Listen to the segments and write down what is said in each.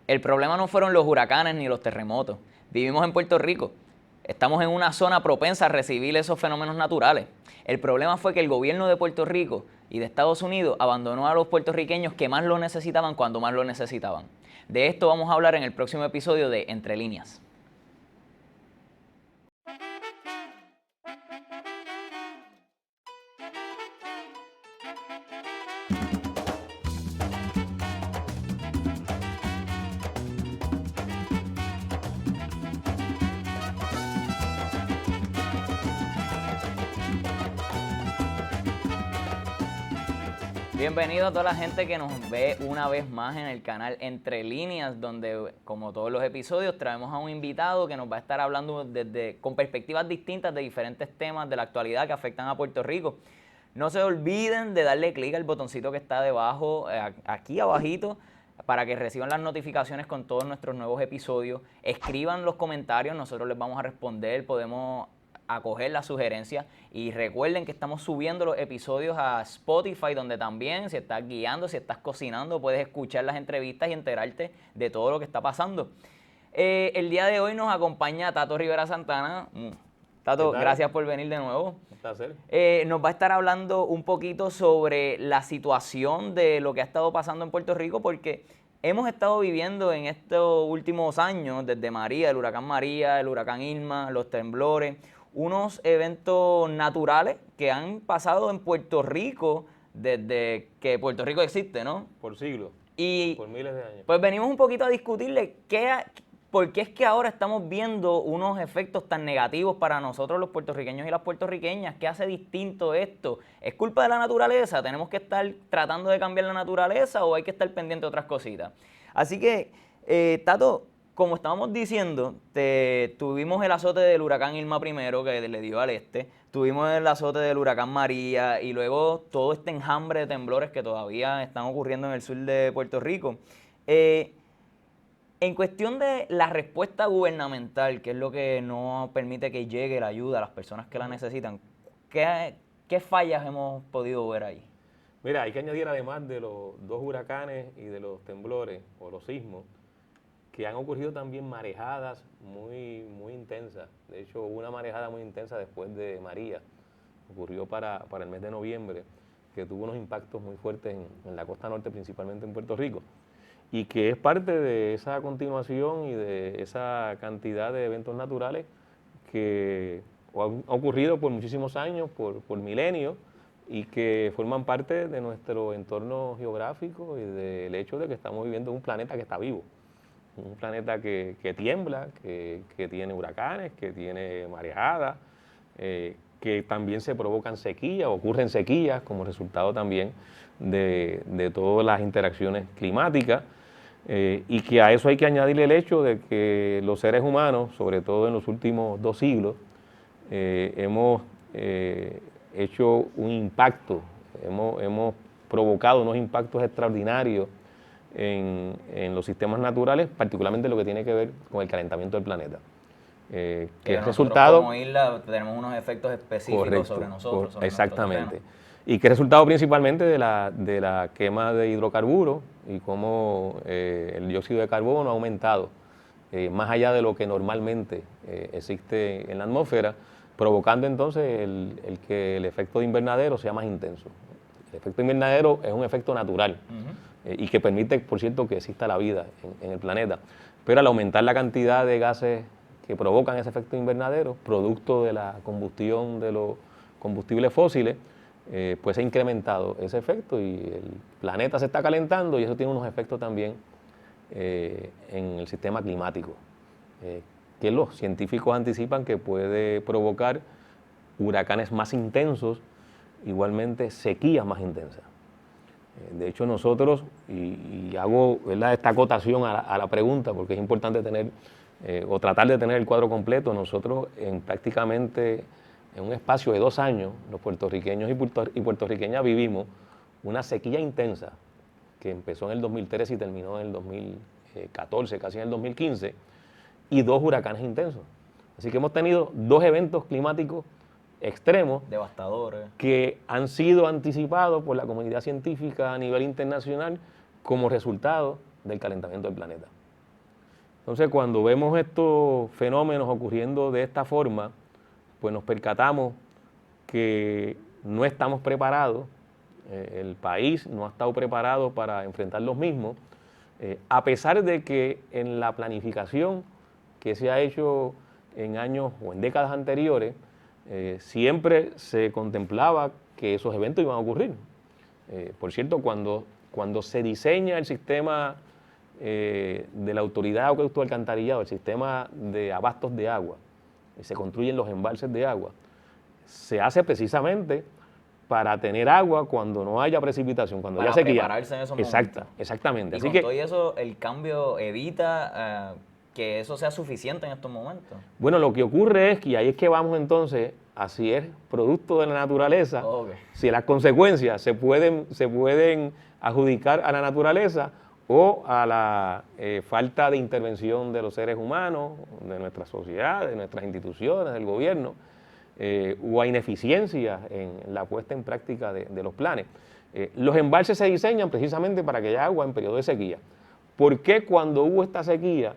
El problema no fueron los huracanes ni los terremotos. Vivimos en Puerto Rico. Estamos en una zona propensa a recibir esos fenómenos naturales. El problema fue que el gobierno de Puerto Rico y de Estados Unidos abandonó a los puertorriqueños que más lo necesitaban cuando más lo necesitaban. De esto vamos a hablar en el próximo episodio de Entre Líneas. Bienvenido a toda la gente que nos ve una vez más en el canal Entre Líneas, donde, como todos los episodios, traemos a un invitado que nos va a estar hablando con perspectivas distintas de diferentes temas de la actualidad que afectan a Puerto Rico. No se olviden de darle clic al botoncito que está debajo, aquí abajito, para que reciban las notificaciones con todos nuestros nuevos episodios. Escriban los comentarios, nosotros les vamos a responder, podemos acoger las sugerencias, y recuerden que estamos subiendo los episodios a Spotify, donde también, si estás guiando, si estás cocinando, puedes escuchar las entrevistas y enterarte de todo lo que está pasando. El día de hoy nos acompaña Tato Rivera Santana. Tato, gracias por venir de nuevo. Un placer. Nos va a estar hablando un poquito sobre la situación de lo que ha estado pasando en Puerto Rico, porque hemos estado viviendo en estos últimos años, desde María, el huracán Irma, los temblores, unos eventos naturales que han pasado en Puerto Rico desde que Puerto Rico existe, ¿no? Por siglos, Y por miles de años. pues venimos un poquito a discutirle por qué es que ahora estamos viendo unos efectos tan negativos para nosotros los puertorriqueños y las puertorriqueñas. ¿Qué hace distinto esto? ¿Es culpa de la naturaleza? ¿Tenemos que estar tratando de cambiar la naturaleza o hay que estar pendiente de otras cositas? Así que, Tato, como estábamos diciendo, tuvimos el azote del huracán Irma primero, que le dio al este, tuvimos el azote del huracán María y luego todo este enjambre de temblores que todavía están ocurriendo en el sur de Puerto Rico. En cuestión de la respuesta gubernamental, que es lo que no permite que llegue la ayuda a las personas que la necesitan, ¿qué fallas hemos podido ver ahí? Mira, hay que añadir, además de los dos huracanes y de los temblores o los sismos, que han ocurrido también marejadas muy intensas. De hecho, hubo una marejada muy intensa después de María. Ocurrió para el mes de noviembre, que tuvo unos impactos muy fuertes en la costa norte, principalmente en Puerto Rico, y que es parte de esa continuación y de esa cantidad de eventos naturales que han ocurrido por muchísimos años, por milenios, y que forman parte de nuestro entorno geográfico y del hecho de que estamos viviendo en un planeta que está vivo. Un planeta que tiembla, que tiene huracanes, que tiene marejadas, que también se provocan sequías, ocurren sequías como resultado también de todas las interacciones climáticas, y que a eso hay que añadirle el hecho de que los seres humanos, sobre todo en los últimos 2 siglos, hemos hecho un impacto, hemos provocado unos impactos extraordinarios en los sistemas naturales, particularmente lo que tiene que ver con el calentamiento del planeta. Que es resultado, como isla tenemos unos efectos específicos sobre nosotros. Sobre exactamente. Y que es resultado principalmente de la quema de hidrocarburos y cómo el dióxido de carbono ha aumentado más allá de lo que normalmente existe en la atmósfera, provocando entonces el que el efecto de invernadero sea más intenso. El efecto invernadero es un efecto natural y que permite, por cierto, que exista la vida en el planeta. Pero al aumentar la cantidad de gases que provocan ese efecto invernadero, producto de la combustión de los combustibles fósiles, pues se ha incrementado ese efecto y el planeta se está calentando, y eso tiene unos efectos también en el sistema climático, que los científicos anticipan que puede provocar huracanes más intensos, igualmente sequías más intensas. De hecho, nosotros, y hago, ¿verdad?, esta acotación a la pregunta, porque es importante tener o tratar de tener el cuadro completo. Nosotros prácticamente en un espacio de 2 años, los puertorriqueños y puertorriqueñas vivimos una sequía intensa que empezó en el 2013 y terminó en el 2014, casi en el 2015, y 2 huracanes intensos. Así que hemos tenido 2 eventos climáticos extremos, devastadores, que han sido anticipados por la comunidad científica a nivel internacional como resultado del calentamiento del planeta. Entonces, cuando vemos estos fenómenos ocurriendo de esta forma, pues nos percatamos que no estamos preparados, el país no ha estado preparado para enfrentar los mismos, a pesar de que en la planificación que se ha hecho en años o en décadas anteriores, siempre se contemplaba que esos eventos iban a ocurrir. Por cierto, cuando se diseña el sistema de la Autoridad de Acueducto y Alcantarillado, el sistema de abastos de agua, y se construyen los embalses de agua, se hace precisamente para tener agua cuando no haya precipitación, cuando haya sequía. Para prepararse en esos momentos. Exactamente. Y Así con que, todo eso, el cambio evita que eso sea suficiente en estos momentos. bueno, lo que ocurre es que, y ahí es que vamos entonces, así es producto de la naturaleza, si las consecuencias se pueden adjudicar a la naturaleza o a la falta de intervención de los seres humanos, de nuestra sociedad, de nuestras instituciones, del gobierno, o a ineficiencia en la puesta en práctica de los planes. Los embalses se diseñan precisamente para que haya agua en periodo de sequía. ¿Por qué cuando hubo esta sequía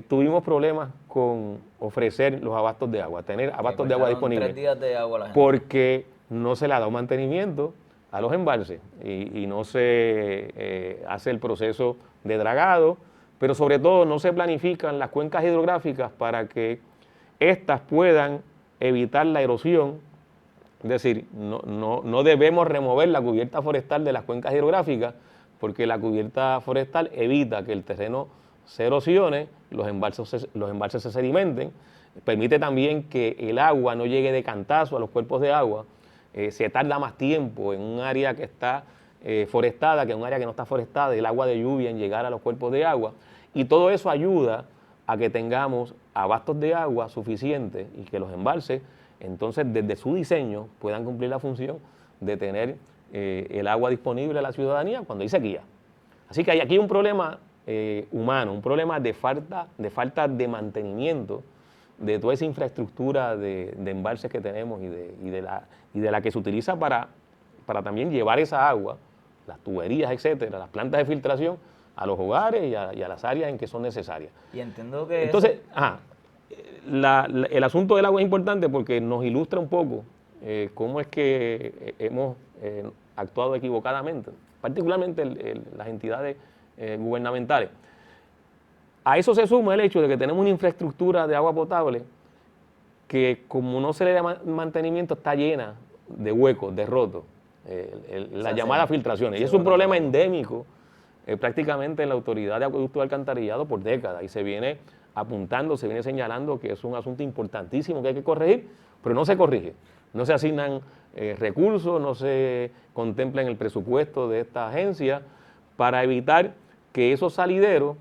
tuvimos problemas con ofrecer los abastos de agua, tener abastos de agua disponibles? 3 días de agua a la gente. Porque no se le ha dado mantenimiento a los embalses y no se hace el proceso de dragado, pero sobre todo no se planifican las cuencas hidrográficas para que éstas puedan evitar la erosión. Es decir, no debemos remover la cubierta forestal de las cuencas hidrográficas porque la cubierta forestal evita que el terreno se erosione, los embalses se sedimenten, permite también que el agua no llegue de cantazo a los cuerpos de agua, se tarda más tiempo en un área que está forestada que en un área que no está forestada, el agua de lluvia en llegar a los cuerpos de agua, y todo eso ayuda a que tengamos abastos de agua suficientes y que los embalses, entonces, desde su diseño, puedan cumplir la función de tener el agua disponible a la ciudadanía cuando hay sequía. Así que hay aquí un problema humano, un problema de falta de mantenimiento de toda esa infraestructura de embalses que tenemos y de la que se utiliza para también llevar esa agua, las tuberías, etcétera, las plantas de filtración a los hogares y a las áreas en que son necesarias. Y entiendo que entonces, el asunto del agua es importante porque nos ilustra un poco cómo es que hemos actuado equivocadamente, particularmente las entidades gubernamentales. A eso se suma el hecho de que tenemos una infraestructura de agua potable que, como no se le da mantenimiento, está llena de huecos, de rotos, las llamadas filtraciones. Y es un problema endémico prácticamente en la Autoridad de Acueducto y Alcantarillado por décadas, y se viene apuntando, se viene señalando que es un asunto importantísimo que hay que corregir, pero no se corrige. No se asignan recursos, no se contempla en el presupuesto de esta agencia para evitar que esos salideros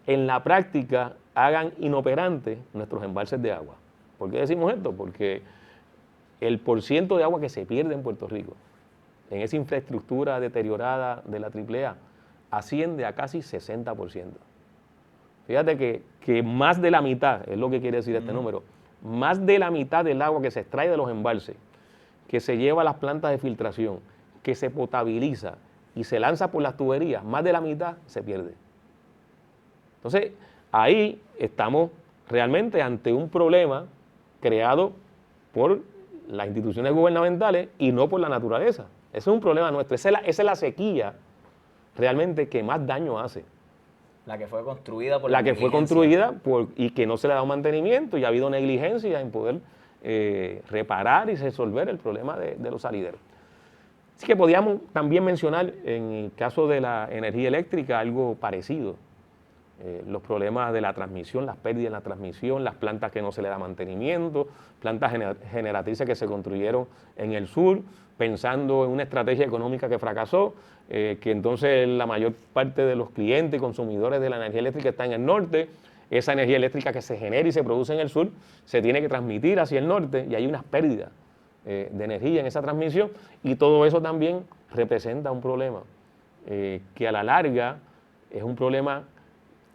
en la práctica hagan inoperantes nuestros embalses de agua. ¿Por qué decimos esto? Porque el porciento de agua que se pierde en Puerto Rico en esa infraestructura deteriorada de la AAA asciende a casi 60%. Fíjate que más de la mitad, es lo que quiere decir este número, más de la mitad del agua que se extrae de los embalses, que se lleva a las plantas de filtración, que se potabiliza y se lanza por las tuberías, más de la mitad se pierde. Entonces, ahí estamos realmente ante un problema creado por las instituciones gubernamentales y no por la naturaleza. Ese es un problema nuestro, esa es la sequía realmente que más daño hace. La que fue construida por la que fue construida y que no se le ha dado mantenimiento y ha habido negligencia en poder reparar y resolver el problema de los salideros. Así que podíamos también mencionar en el caso de la energía eléctrica algo parecido. Los problemas de la transmisión, las pérdidas en la transmisión, las plantas que no se le da mantenimiento, plantas generatrices que se construyeron en el sur, pensando en una estrategia económica que fracasó, que entonces la mayor parte de los clientes y consumidores de la energía eléctrica está en el norte. Esa energía eléctrica que se genera y se produce en el sur se tiene que transmitir hacia el norte y hay unas pérdidas de energía en esa transmisión, y todo eso también representa un problema que a la larga es un problema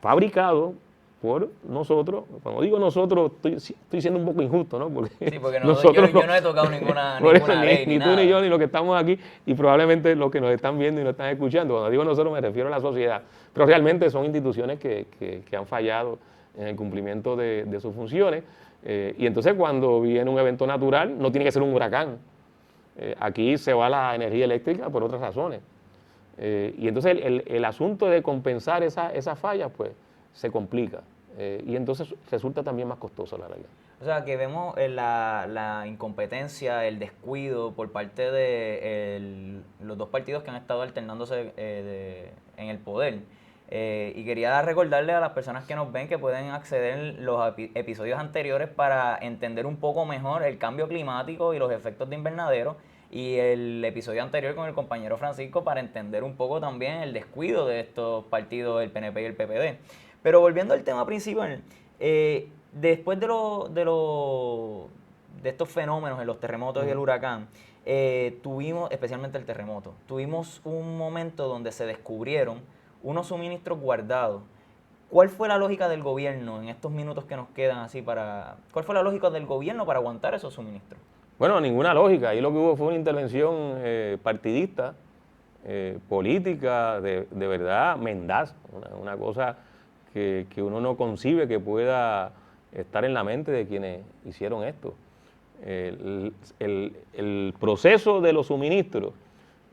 fabricado por nosotros. Cuando digo nosotros, estoy siendo un poco injusto, ¿no? Porque, sí, porque yo no he tocado ninguna ley ni tú ni yo, ni los que estamos aquí, y probablemente los que nos están viendo y nos están escuchando. Cuando digo nosotros me refiero a la sociedad. Pero realmente son instituciones que han fallado en el cumplimiento de sus funciones. Y entonces cuando viene un evento natural, no tiene que ser un huracán. Aquí se va la energía eléctrica por otras razones. Y entonces el asunto de compensar esas fallas, pues, se complica. Y entonces resulta también más costoso la realidad. O sea, que vemos la incompetencia, el descuido por parte de los dos partidos que han estado alternándose en el poder. Y quería recordarle a las personas que nos ven que pueden acceder en los episodios anteriores para entender un poco mejor el cambio climático y los efectos de invernadero, y el episodio anterior con el compañero Francisco para entender un poco también el descuido de estos partidos, el PNP y el PPD. Pero volviendo al tema principal, después de estos fenómenos, en los terremotos y el huracán, tuvimos, especialmente el terremoto, tuvimos un momento donde se descubrieron unos suministros guardados. ¿Cuál fue la lógica del gobierno en estos minutos que nos quedan así cuál fue la lógica del gobierno para aguantar esos suministros? Bueno, ninguna lógica. Ahí lo que hubo fue una intervención partidista, política, de verdad, mendaz, una cosa que uno no concibe que pueda estar en la mente de quienes hicieron esto. El proceso de los suministros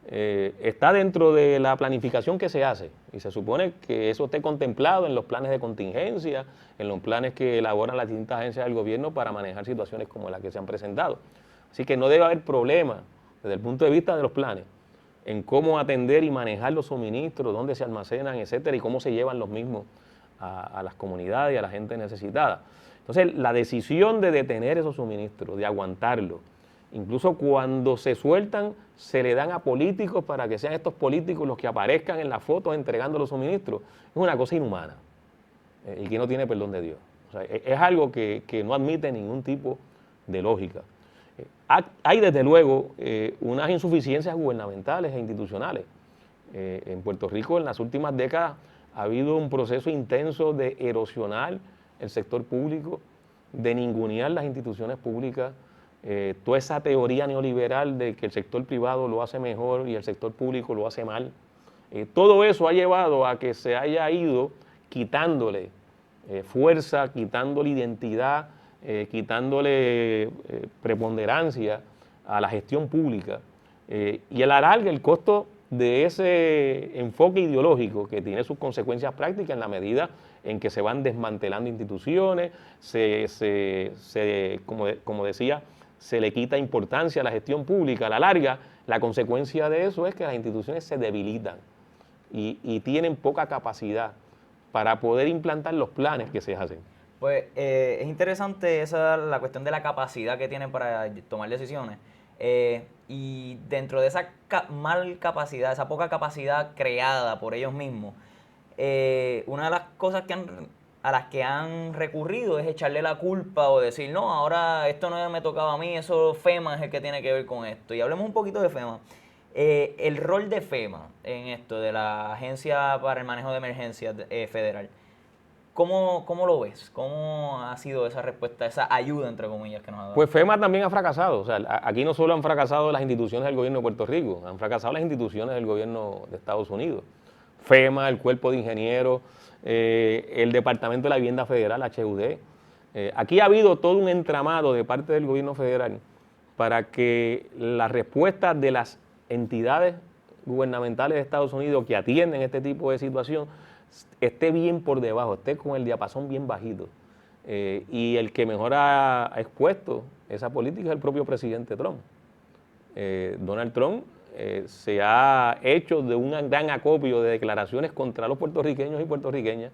está dentro de la planificación que se hace y se supone que eso esté contemplado en los planes de contingencia, en los planes que elaboran las distintas agencias del gobierno para manejar situaciones como las que se han presentado. Así que no debe haber problema desde el punto de vista de los planes en cómo atender y manejar los suministros, dónde se almacenan, etcétera, y cómo se llevan los mismos a las comunidades y a la gente necesitada. Entonces, la decisión de detener esos suministros, de aguantarlos, incluso cuando se sueltan, se le dan a políticos para que sean estos políticos los que aparezcan en las fotos entregando los suministros, es una cosa inhumana y que no tiene perdón de Dios. O sea, es algo que no admite ningún tipo de lógica. Hay desde luego unas insuficiencias gubernamentales e institucionales. En Puerto Rico en las últimas décadas ha habido un proceso intenso de erosionar el sector público, de ningunear las instituciones públicas, toda esa teoría neoliberal de que el sector privado lo hace mejor y el sector público lo hace mal. Todo eso ha llevado a que se haya ido quitándole fuerza, quitándole identidad, quitándole preponderancia a la gestión pública y a la larga el costo de ese enfoque ideológico que tiene sus consecuencias prácticas en la medida en que se van desmantelando instituciones, como decía, se le quita importancia a la gestión pública. A la larga, la consecuencia de eso es que las instituciones se debilitan y tienen poca capacidad para poder implantar los planes que se hacen. Pues es interesante la cuestión de la capacidad que tienen para tomar decisiones. Y dentro de esa mal capacidad, esa poca capacidad creada por ellos mismos, una de las cosas a las que han recurrido es echarle la culpa o decir, no, ahora esto no me tocaba a mí, eso FEMA es el que tiene que ver con esto. Y hablemos un poquito de FEMA. El rol de FEMA en esto, de la Agencia para el Manejo de Emergencias Federal, ¿cómo lo ves? ¿Cómo ha sido esa respuesta, esa ayuda, entre comillas, que nos ha dado? Pues FEMA también ha fracasado. O sea, aquí no solo han fracasado las instituciones del gobierno de Puerto Rico, han fracasado las instituciones del gobierno de Estados Unidos. FEMA, el Cuerpo de Ingenieros, el Departamento de la Vivienda Federal, HUD. Aquí ha habido todo un entramado de parte del gobierno federal para que la respuesta de las entidades gubernamentales de Estados Unidos que atienden este tipo de situación esté bien por debajo, esté con el diapasón bien bajito. Y el que mejor ha expuesto esa política es el propio presidente Trump. Donald Trump se ha hecho de un gran acopio de declaraciones contra los puertorriqueños y puertorriqueñas,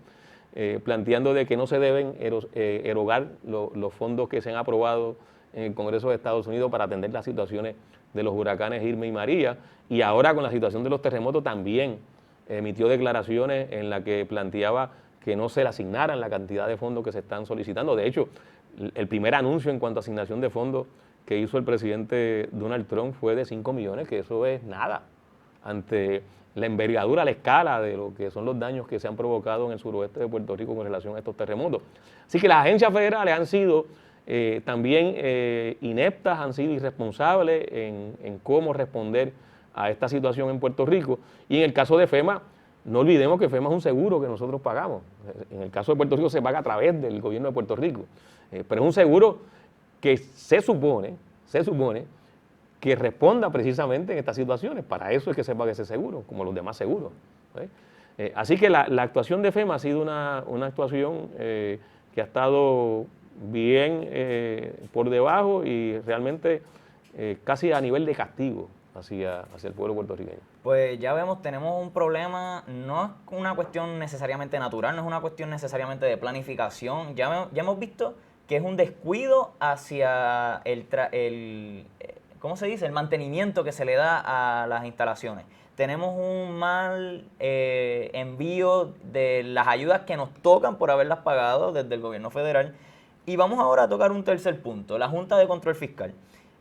planteando de que no se deben erogar los fondos que se han aprobado en el Congreso de Estados Unidos para atender las situaciones de los huracanes Irma y María, y ahora con la situación de los terremotos también emitió declaraciones en las que planteaba que no se le asignaran la cantidad de fondos que se están solicitando. De hecho, el primer anuncio en cuanto a asignación de fondos que hizo el presidente Donald Trump fue de 5 millones, que eso es nada ante la envergadura, la escala de lo que son los daños que se han provocado en el suroeste de Puerto Rico con relación a estos terremotos. Así que las agencias federales han sido también ineptas, han sido irresponsables en cómo responder a esta situación en Puerto Rico. Y en el caso de FEMA, no olvidemos que FEMA es un seguro que nosotros pagamos. En el caso de Puerto Rico se paga a través del gobierno de Puerto Rico. Pero es un seguro que se supone que responda precisamente en estas situaciones. Para eso es que se paga ese seguro, como los demás seguros. Así que la actuación de FEMA ha sido una actuación que ha estado bien por debajo y realmente casi a nivel de castigo hacia el pueblo puertorriqueño. Pues ya vemos, tenemos un problema, no es una cuestión necesariamente natural, no es una cuestión necesariamente de planificación. Ya hemos visto que es un descuido hacia ¿cómo se dice? El mantenimiento que se le da a las instalaciones. Tenemos un mal envío de las ayudas que nos tocan por haberlas pagado desde el gobierno federal. Y vamos ahora a tocar un tercer punto, la Junta de Control Fiscal.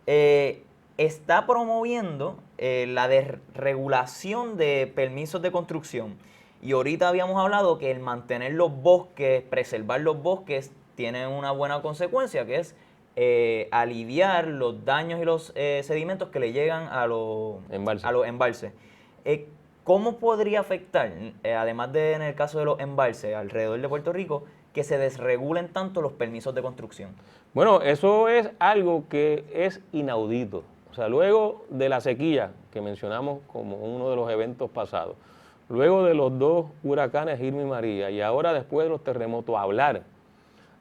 Está promoviendo la desregulación de permisos de construcción. Y ahorita habíamos hablado que el mantener los bosques, preservar los bosques, tiene una buena consecuencia, que es aliviar los daños y los sedimentos que le llegan a los embalses. ¿Cómo podría afectar, además de en el caso de los embalses alrededor de Puerto Rico, que se desregulen tanto los permisos de construcción? Bueno, eso es algo que es inaudito. O sea, luego de la sequía que mencionamos como uno de los eventos pasados, luego de los dos huracanes Irma y María, y ahora después de los terremotos, hablar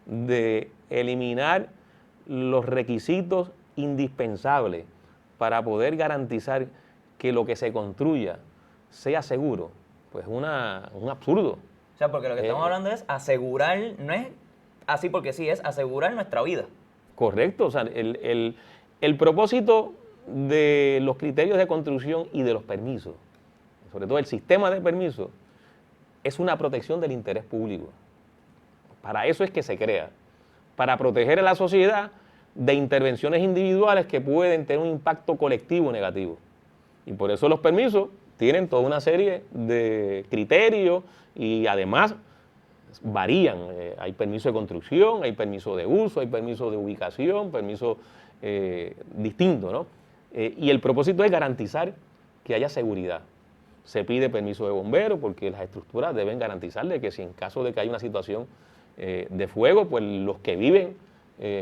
de eliminar los requisitos indispensables para poder garantizar que lo que se construya sea seguro, pues es un absurdo. O sea, porque lo que estamos hablando es asegurar, no es así porque sí, es asegurar nuestra vida. Correcto, o sea, el propósito de los criterios de construcción y de los permisos, sobre todo el sistema de permisos, es una protección del interés público. Para eso es que se crea, para proteger a la sociedad de intervenciones individuales que pueden tener un impacto colectivo negativo. Y por eso los permisos tienen toda una serie de criterios y además varían. Hay permiso de construcción, hay permiso de uso, hay permiso de ubicación, permiso distinto, ¿no? Y el propósito es garantizar que haya seguridad. Se pide permiso de bomberos porque las estructuras deben garantizarle que si en caso de que haya una situación de fuego, pues los que viven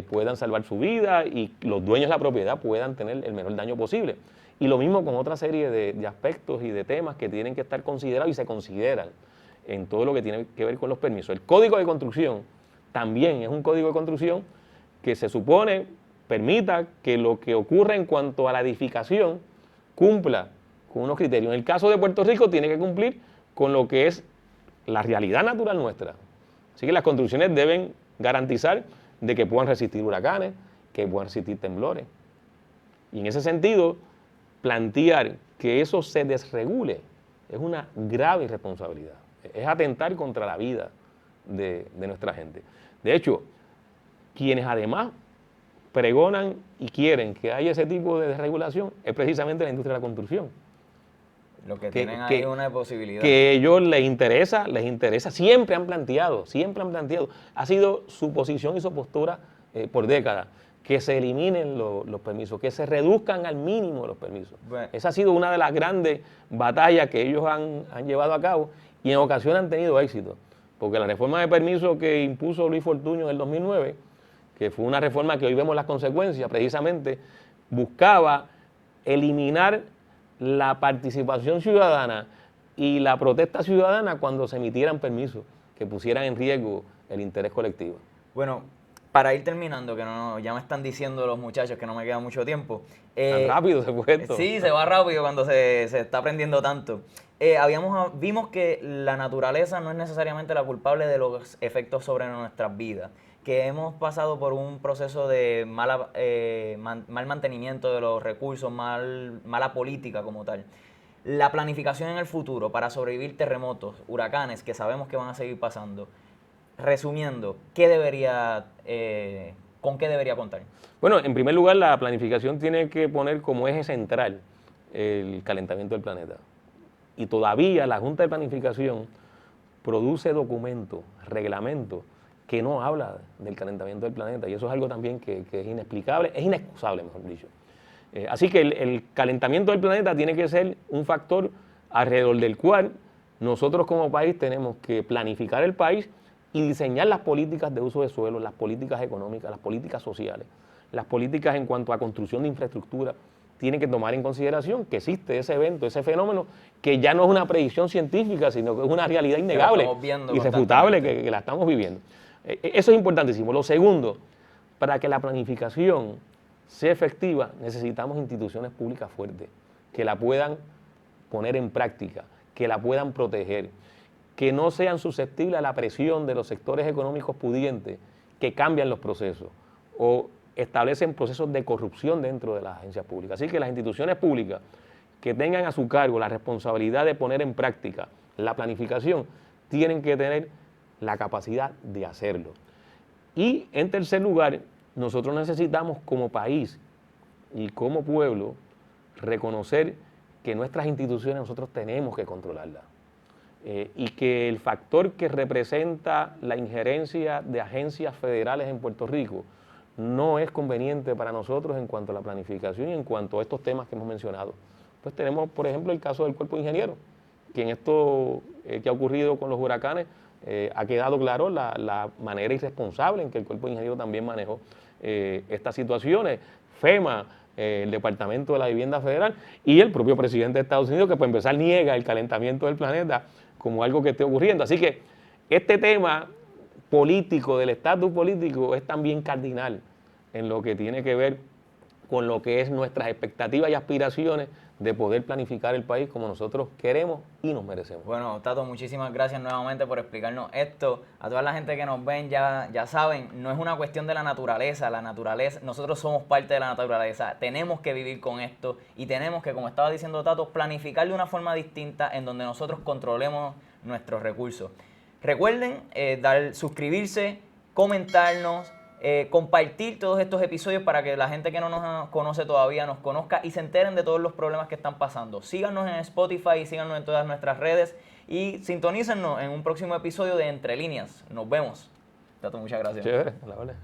puedan salvar su vida y los dueños de la propiedad puedan tener el menor daño posible. Y lo mismo con otra serie de aspectos y de temas que tienen que estar considerados y se consideran en todo lo que tiene que ver con los permisos. El Código de Construcción también es un código de construcción que se supone permita que lo que ocurra en cuanto a la edificación cumpla con unos criterios. En el caso de Puerto Rico tiene que cumplir con lo que es la realidad natural nuestra. Así que las construcciones deben garantizar de que puedan resistir huracanes, que puedan resistir temblores. Y en ese sentido, plantear que eso se desregule es una grave irresponsabilidad. Es atentar contra la vida de nuestra gente. De hecho, quienes además pregonan y quieren que haya ese tipo de desregulación es precisamente la industria de la construcción. Lo que tienen ahí una posibilidad. Que a ellos les interesa, siempre han planteado, ha sido su posición y su postura por décadas, que se eliminen los permisos, que se reduzcan al mínimo los permisos. Bueno. Esa ha sido una de las grandes batallas que ellos han llevado a cabo y en ocasiones han tenido éxito, porque la reforma de permisos que impuso Luis Fortuño en el 2009, que fue una reforma que hoy vemos las consecuencias, precisamente buscaba eliminar la participación ciudadana y la protesta ciudadana cuando se emitieran permisos que pusieran en riesgo el interés colectivo. Bueno, para ir terminando, que ya me están diciendo los muchachos que no me queda mucho tiempo. Tan rápido se fue esto. Sí, se va rápido cuando se está aprendiendo tanto. Vimos que la naturaleza no es necesariamente la culpable de los efectos sobre nuestras vidas, que hemos pasado por un proceso de mal mantenimiento de los recursos, mala política como tal. La planificación en el futuro para sobrevivir terremotos, huracanes, que sabemos que van a seguir pasando. Resumiendo, ¿con qué debería contar? Bueno, en primer lugar, la planificación tiene que poner como eje central el calentamiento del planeta. y todavía la Junta de Planificación produce documentos, reglamentos, que no habla del calentamiento del planeta, y eso es algo también que es inexplicable, es inexcusable, mejor dicho. Así que el calentamiento del planeta tiene que ser un factor alrededor del cual nosotros como país tenemos que planificar el país y diseñar las políticas de uso de suelo, las políticas económicas, las políticas sociales, las políticas en cuanto a construcción de infraestructura. Tienen que tomar en consideración que existe ese evento, ese fenómeno, que ya no es una predicción científica, sino que es una realidad innegable, irrefutable, que la estamos viviendo. Eso es importantísimo. Lo segundo, para que la planificación sea efectiva, necesitamos instituciones públicas fuertes, que la puedan poner en práctica, que la puedan proteger, que no sean susceptibles a la presión de los sectores económicos pudientes que cambian los procesos o establecen procesos de corrupción dentro de las agencias públicas. Así que las instituciones públicas que tengan a su cargo la responsabilidad de poner en práctica la planificación tienen que tener la capacidad de hacerlo. Y en tercer lugar, nosotros necesitamos como país y como pueblo reconocer que nuestras instituciones nosotros tenemos que controlarlas. Y que el factor que representa la injerencia de agencias federales en Puerto Rico no es conveniente para nosotros en cuanto a la planificación y en cuanto a estos temas que hemos mencionado. Pues tenemos, por ejemplo, el caso del Cuerpo de Ingenieros, que en esto que ha ocurrido con los huracanes ha quedado claro la manera irresponsable en que el Cuerpo de Ingenieros también manejó estas situaciones. FEMA, el Departamento de la Vivienda Federal y el propio presidente de Estados Unidos, que por empezar niega el calentamiento del planeta como algo que esté ocurriendo. Así que este tema político, del estatus político, es también cardinal en lo que tiene que ver con lo que es nuestras expectativas y aspiraciones de poder planificar el país como nosotros queremos y nos merecemos. Bueno, Tato, muchísimas gracias nuevamente por explicarnos esto. A toda la gente que nos ven ya saben, no es una cuestión de la naturaleza, nosotros somos parte de la naturaleza, tenemos que vivir con esto y tenemos que, como estaba diciendo Tato, planificar de una forma distinta en donde nosotros controlemos nuestros recursos. Recuerden suscribirse, comentarnos, compartir todos estos episodios para que la gente que no nos conoce todavía nos conozca y se enteren de todos los problemas que están pasando. Síganos en Spotify y síganos en todas nuestras redes y sintonícennos en un próximo episodio de Entre Líneas. Nos vemos. Tato, muchas gracias. Chévere, a la hora.